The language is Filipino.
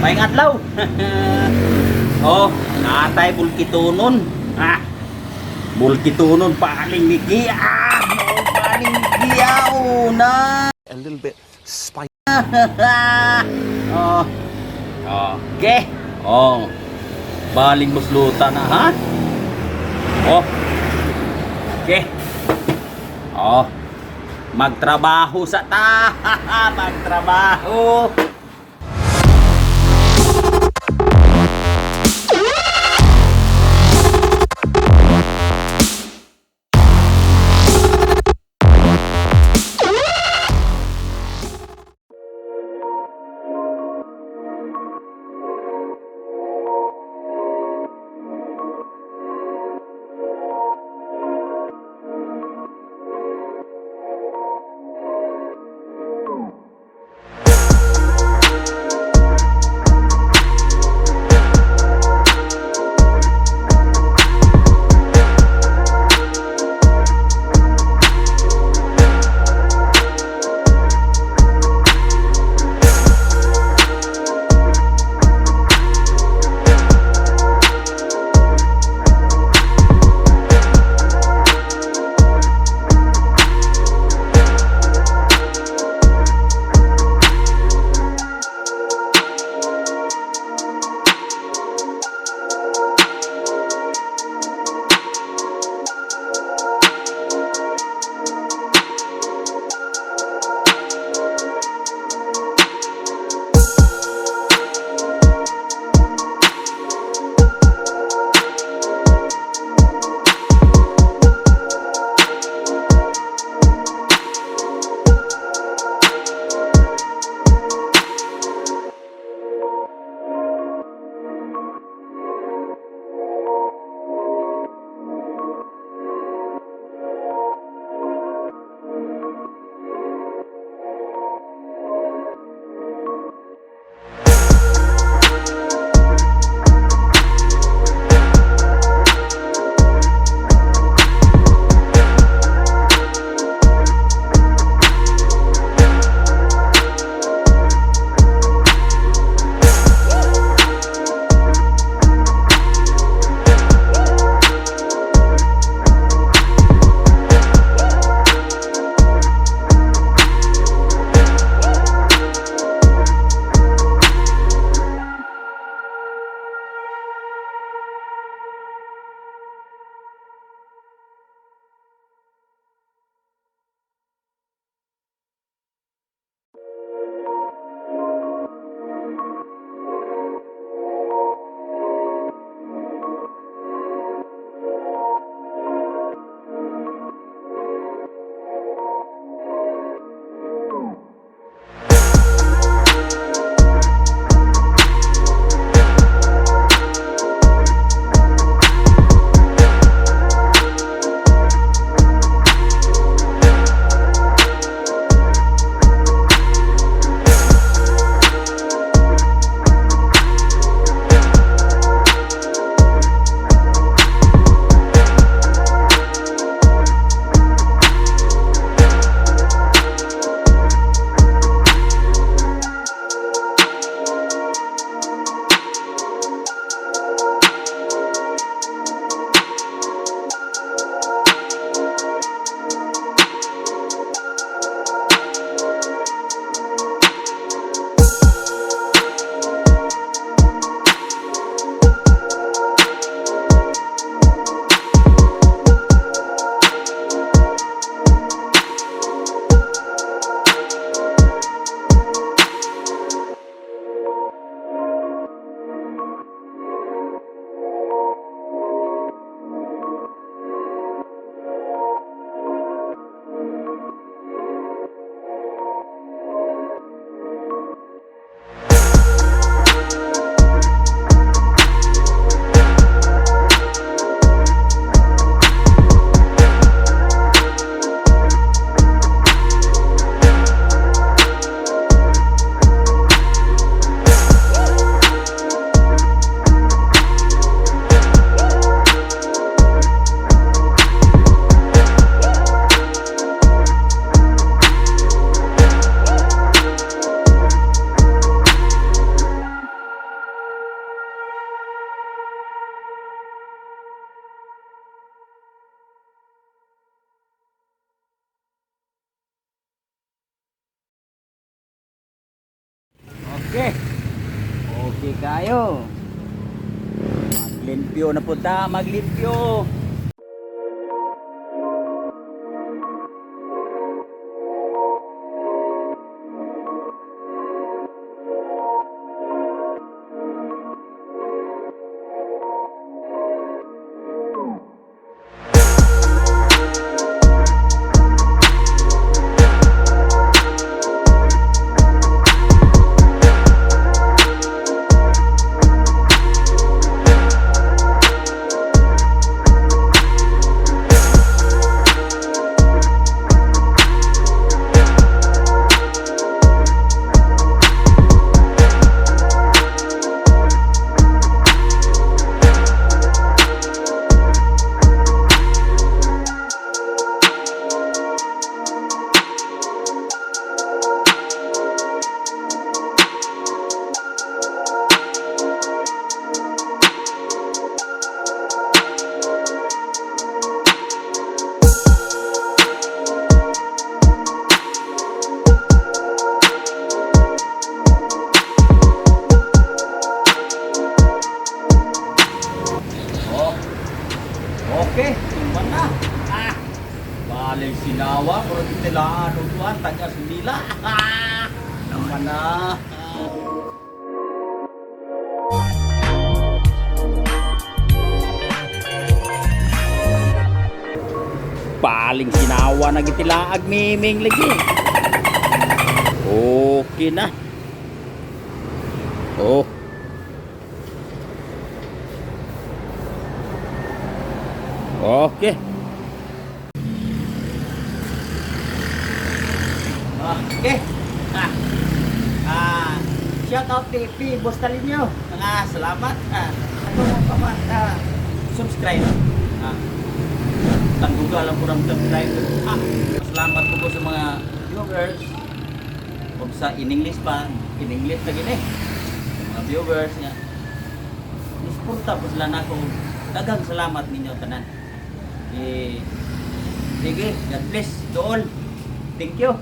May adlaw. Oh, natay bulkitunon. Ah. Bulkitunon paling migi. Ah, no, paling migi na. A little bit spicy. Oh. Okay. Oh. Baling muslutan na ha. Oh. Okay. Oh. Magtrabaho sa ta. Magtrabaho. Okay. Okay kayo. Maglimpyo na po ta, maglimpyo. Okay, iman na. Balik sinawa, pero titilaan o tuwan, taga sundila. Naman na. Paling sinawa na gitilaag miming lagi. Okay na. Oh. Okay. Okay. Shout out TV, boss talinyo. Salamat. Ano mo pa man, subscribe. Tangguga lang po ng subscribe. Salamat po sa mga viewers. Kung sa in-English pa, in-English na gini. Mga viewers niya. Ispunta po sila na kung dagang salamat ninyo tanan. Sige, God bless to all. Thank you.